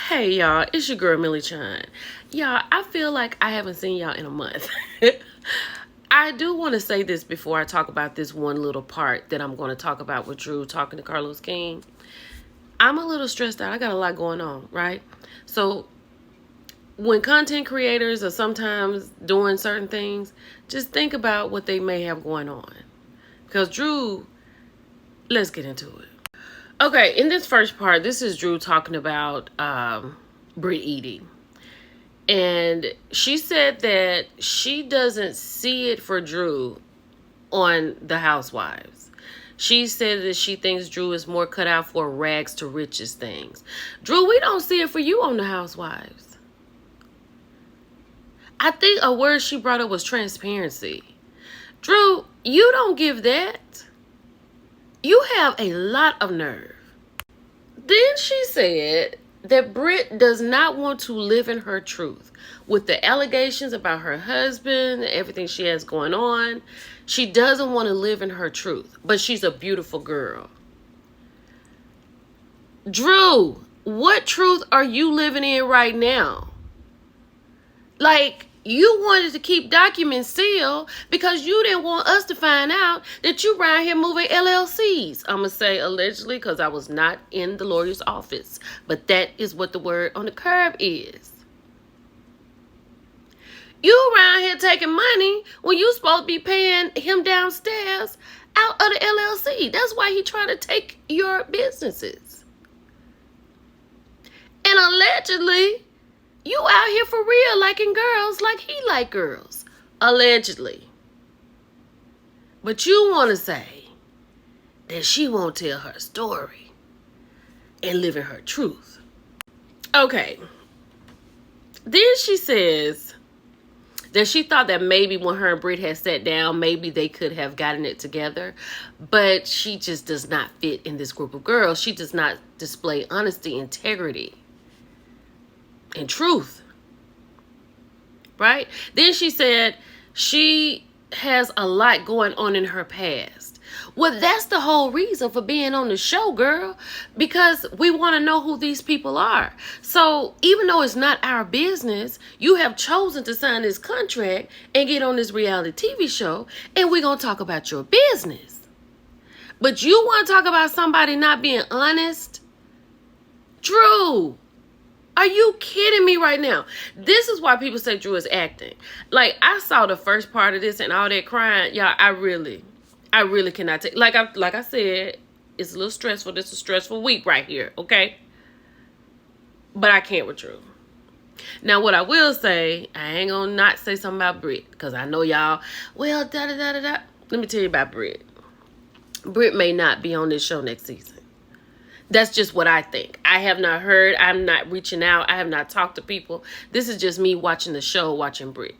Hey y'all, it's your girl Millie Chan. Y'all, I feel like I haven't seen y'all in a month. I do want to say this before I talk about this one little part that I'm going to talk about with Drew talking to Carlos King. I'm a little stressed out. I got a lot going on, right? So when content creators are sometimes doing certain things, just think about what they may have going on. Because Drew, let's get into it. Okay, in this first part, this is Drew talking about Brit Eady. And she said that she doesn't see it for Drew on The Housewives. She said that she thinks Drew is more cut out for rags to riches things. Drew, we don't see it for you on The Housewives. I think a word she brought up was transparency. Drew, you don't give that. You have a lot of nerve. Then she said that Brit does not want to live in her truth. With the allegations about her husband, everything she has going on, she doesn't want to live in her truth. But she's a beautiful girl. Drew, what truth are you living in right now? Like, you wanted to keep documents sealed because you didn't want us to find out that you around here moving LLCs. I'm going to say allegedly because I was not in the lawyer's office. But that is what the word on the curb is. You around here taking money when you supposed to be paying him downstairs out of the LLC. That's why he trying to take your businesses. And allegedly, you out here for real liking girls like he like girls. Allegedly. But you want to say that she won't tell her story and live in her truth. Okay. Then she says that she thought that maybe when her and Brit had sat down, maybe they could have gotten it together. But she just does not fit in this group of girls. She does not display honesty, integrity, and truth. Right? Then she said she has a lot going on in her past. Well, that's the whole reason for being on the show, girl. Because we want to know who these people are. So even though it's not our business, you have chosen to sign this contract and get on this reality TV show. And we're going to talk about your business. But you want to talk about somebody not being honest? Drew, are you kidding me right now? This is why people say Drew is acting. Like, I saw the first part of this and all that crying. Y'all, I really cannot take. Like I said, it's a little stressful. This is a stressful week right here, okay? But I can't with Drew. Now, what I will say, I ain't gonna not say something about Brit. Because I know y'all, well, da-da-da-da-da. Let me tell you about Brit. Brit may not be on this show next season. That's just what I think. I have not heard. I'm not reaching out. I have not talked to people. This is just me watching the show, watching Brit.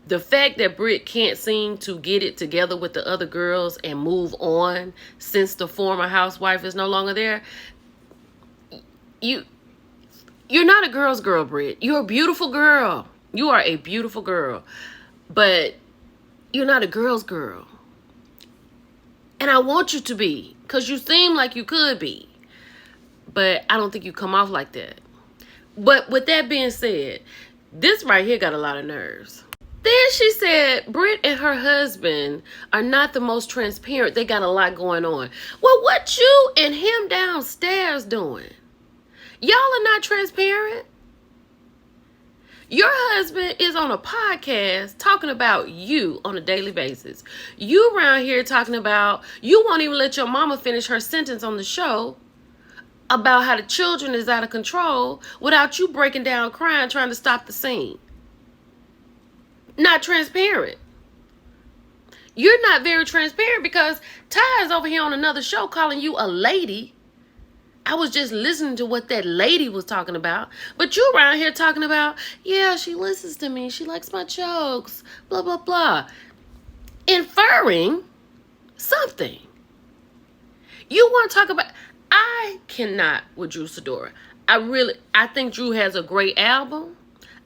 The fact that Brit can't seem to get it together with the other girls and move on since the former housewife is no longer there. You're not a girl's girl, Brit. You're a beautiful girl. You are a beautiful girl. But you're not a girl's girl. And I want you to be. Because you seem like you could be. But I don't think you come off like that. But with that being said, this right here got a lot of nerves. Then she said Brit and her husband are not the most transparent. They got a lot going on. Well, what you and him downstairs doing? Y'all are not transparent. Your husband is on a podcast talking about you on a daily basis. You around here talking about, you won't even let your mama finish her sentence on the show about how the children is out of control without you breaking down crying trying to stop the scene. Not transparent. You're not very transparent because Ty is over here on another show calling you a lady. I was just listening to what that lady was talking about. But you around here talking about, yeah, she listens to me. She likes my jokes. Blah, blah, blah. Inferring something. You want to talk about... I cannot with Drew Sidora. I think Drew has a great album.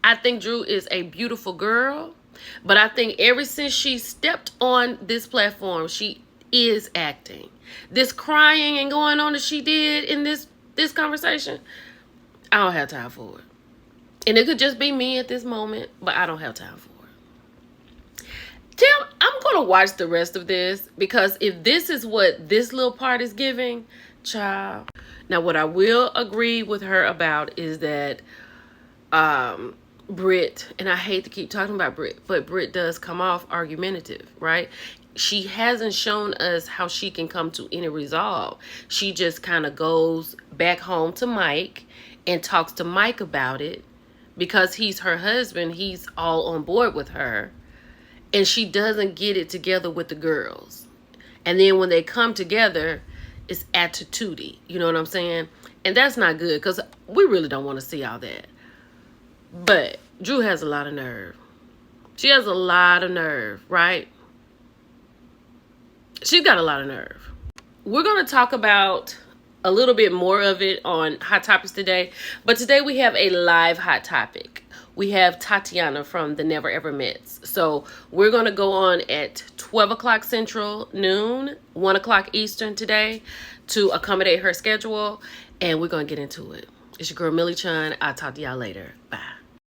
I think Drew is a beautiful girl. But I think ever since she stepped on this platform, she is acting. This crying and going on that she did in this conversation, I don't have time for it. And it could just be me at this moment, but I don't have time for it. Tim, I'm going to watch the rest of this, because if this is what this little part is giving, child. Now, what I will agree with her about is that Brit, and I hate to keep talking about Brit, but Brit does come off argumentative, right? She hasn't shown us how she can come to any resolve. She just kind of goes back home to Mike and talks to Mike about it. Because he's her husband, he's all on board with her. And she doesn't get it together with the girls. And then when they come together, it's attitude-y. You know what I'm saying? And that's not good, because we really don't want to see all that. But Drew has a lot of nerve. She has a lot of nerve, right? She's got a lot of nerve. We're going to talk about a little bit more of it on Hot Topics today. But today we have a live Hot Topic. We have Tatiana from the Never Ever Mets. So we're going to go on at 12 o'clock Central, noon, 1 o'clock Eastern today to accommodate her schedule. And we're going to get into it. It's your girl, Millie Chun. I'll talk to y'all later. Bye.